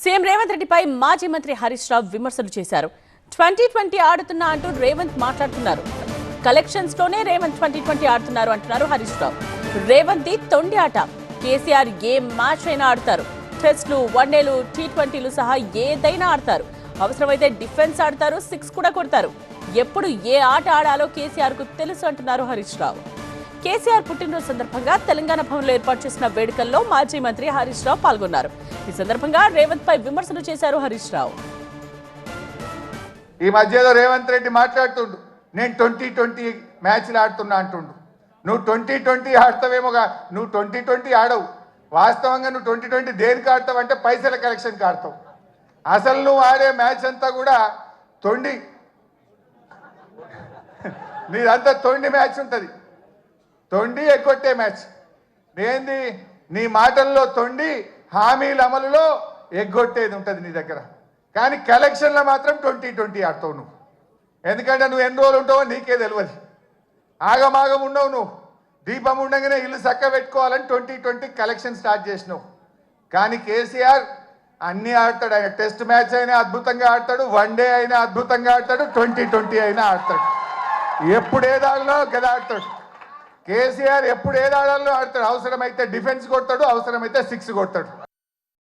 CM Revanth రెడ్డిపై మాజీ మంత్రి హరీష్ రావు విమర్శలు చేశారు. 2020 ఆడుతున్నా అంటూ రేవంత్ మాట్లాడుతున్నారు. కలెక్షన్స్ లోనే రేవంత్ 2020 ఆడుతున్నారు అంటున్నారు హరీష్ రావు. రేవంత్ ది తొండి ఆట. కేసీఆర్ ఏ మ్యాచ్ అయినా ఆడతారు. టెస్టులు, వన్డేలు, T20లు సహా ఏదైనా ఆడతారు. అవసరమైతే డిఫెన్స్ ఆడతారు, 6 కూడా కొడతారు. ఎప్పుడు ఏ ఆట ఆడాలో కేసీఆర్ కు తెలుసు అంటున్నారు హరీష్ రావు. కేసీఆర్ పుట్టినరోజు సందర్భంగా తెలంగాణ భవన్లో ఏర్పాటు చేసిన వేడుకల్లో మాజీ మంత్రి హరీష్ రావు పాల్గొన్నారు. ఈ సందర్భంగా రేవంత్ పై విమర్శలు చేశారు హరీష్ రావు. ఈ మధ్యలో రేవంత్ రెడ్డి మాట్లాడుతుండు, నేను 2020 మ్యాచ్లు ఆడుతున్నా అంటుండు. నువ్వు 2020 ఆడతావేమోగా, నువ్వు 2020 ఆడవు. వాస్తవంగా నువ్వు 2020 దేనికి ఆడతావు అంటే పైసల కలెక్షన్కి ఆడతావు. అసలు నువ్వు ఆడే మ్యాచ్ అంతా కూడా తొండి, నీదంతా తొండి మ్యాచ్ ఉంటుంది. తొండి ఎగ్గొట్టే మ్యాచ్ ఏంది? నీ మాటల్లో తొండి, హామీల అమలులో ఎగ్గొట్టేది ఉంటుంది నీ దగ్గర. కానీ కలెక్షన్లో మాత్రం 2020 ఆడతావు నువ్వు. ఎందుకంటే నువ్వు ఎన్ని రోజులు ఉంటావో నీకే తెలియదు. ఆగమాగం ఉండవు నువ్వు. దీపం ఉండగానే ఇల్లు చక్క పెట్టుకోవాలని 2020 కలెక్షన్ స్టార్ట్ చేసినావు. కానీ కేసీఆర్ అన్నీ ఆడతాడు. ఆయన టెస్ట్ మ్యాచ్ అయినా అద్భుతంగా ఆడతాడు, వన్డే అయినా అద్భుతంగా ఆడతాడు, 2020 అయినా ఆడతాడు. ఎప్పుడు ఏదాడలో గదా ఆడతాడు. కేసీఆర్ ఎప్పుడు ఏదాడాలో ఆడతాడు. అవసరమైతే డిఫెన్స్ కొడతాడు, అవసరమైతే 6 కొడతాడు.